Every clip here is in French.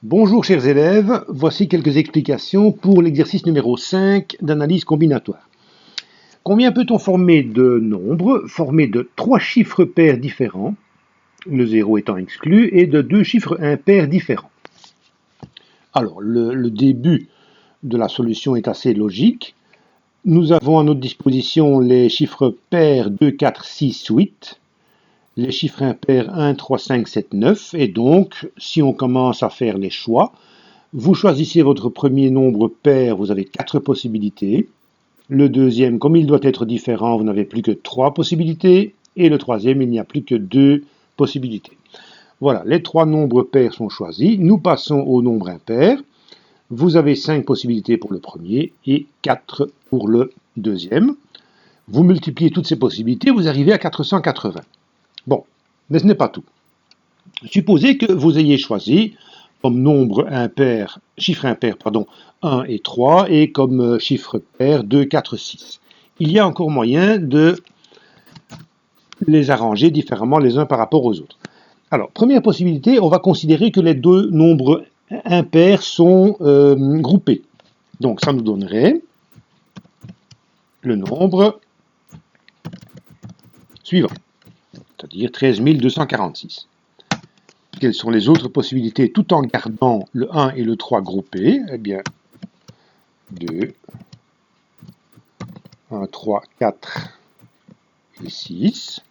Bonjour chers élèves, voici quelques explications pour l'exercice numéro 5 d'analyse combinatoire. Combien peut-on former de nombres formés de 3 chiffres pairs différents, le 0 étant exclu, et de 2 chiffres impairs différents? Alors, le début de la solution est assez logique. Nous avons à notre disposition les chiffres pairs 2, 4, 6, 8. Les chiffres impairs 1, 3, 5, 7, 9, et donc, si on commence à faire les choix, vous choisissez votre premier nombre pair, vous avez 4 possibilités. Le deuxième, comme il doit être différent, vous n'avez plus que 3 possibilités, et le troisième, il n'y a plus que 2 possibilités. Voilà, les 3 nombres pairs sont choisis. Nous passons au nombre impair. Vous avez 5 possibilités pour le premier et 4 pour le deuxième. Vous multipliez toutes ces possibilités, vous arrivez à 480. Bon, mais ce n'est pas tout. Supposez que vous ayez choisi comme nombre impair, chiffre impair, 1 et 3, et comme chiffre pair 2, 4, 6. Il y a encore moyen de les arranger différemment les uns par rapport aux autres. Alors, première possibilité, on va considérer que les deux nombres impairs sont groupés. Donc, ça nous donnerait le nombre suivant, c'est-à-dire 13 246. Quelles sont les autres possibilités tout en gardant le 1 et le 3 groupés? Eh bien, 2, 1, 3, 4 et 6.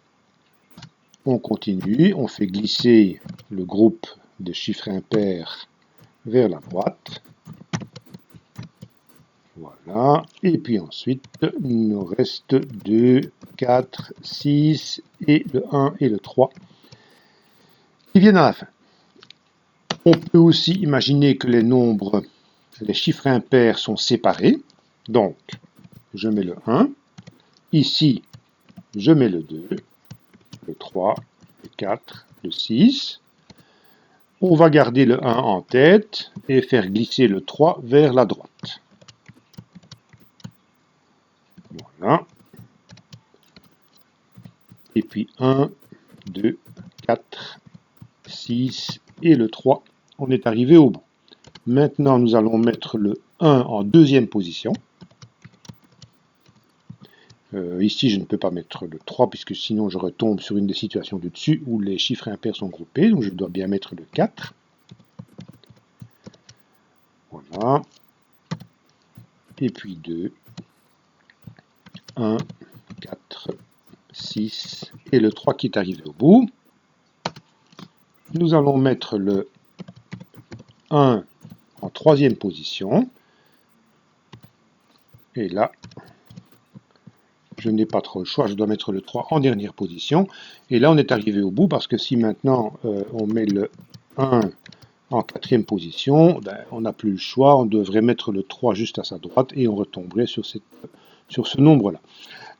On continue, on fait glisser le groupe de chiffres impairs vers la droite. Voilà. Et puis ensuite, il nous reste 2, 4, 6 et le 1 et le 3 qui viennent à la fin. On peut aussi imaginer que les chiffres impairs sont séparés. Donc, je mets le 1. Ici, je mets le 2, le 3, le 4, le 6. On va garder le 1 en tête et faire glisser le 3 vers la droite. Voilà. Et puis 1, 2, 4, 6 et le 3. On est arrivé au bout. Maintenant, nous allons mettre le 1 en deuxième position. Ici, je ne peux pas mettre le 3, puisque sinon je retombe sur une des situations du dessus où les chiffres impairs sont groupés. Donc, je dois bien mettre le 4. Voilà. Et puis 2, 1, 4, 6 et le 3 qui est arrivé au bout. Nous allons mettre le 1 en troisième position. Et là, je n'ai pas trop le choix, je dois mettre le 3 en dernière position. Et là, on est arrivé au bout, parce que si maintenant on met le 1 en quatrième position, on n'a plus le choix, on devrait mettre le 3 juste à sa droite, et on retomberait sur ce nombre-là.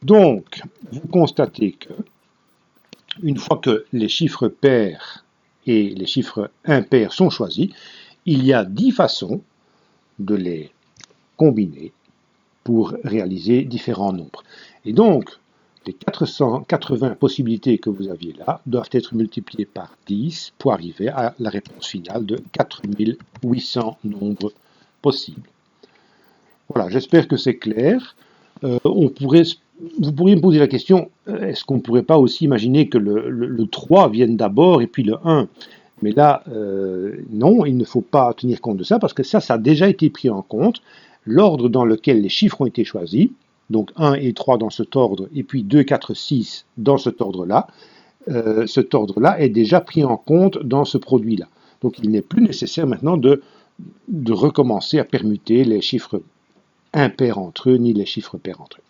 Donc, vous constatez que, une fois que les chiffres pairs et les chiffres impairs sont choisis, il y a 10 façons de les combiner pour réaliser différents nombres. Et donc, les 480 possibilités que vous aviez là doivent être multipliées par 10 pour arriver à la réponse finale de 4800 nombres possibles. Voilà, j'espère que c'est clair. Vous pourriez me poser la question, est-ce qu'on ne pourrait pas aussi imaginer que le 3 vienne d'abord et puis le 1? Mais là, non, il ne faut pas tenir compte de ça, parce que ça a déjà été pris en compte. L'ordre dans lequel les chiffres ont été choisis, donc 1 et 3 dans cet ordre, et puis 2, 4, 6 dans cet ordre-là est déjà pris en compte dans ce produit-là. Donc il n'est plus nécessaire maintenant de recommencer à permuter les chiffres impairs entre eux, ni les chiffres pairs entre eux.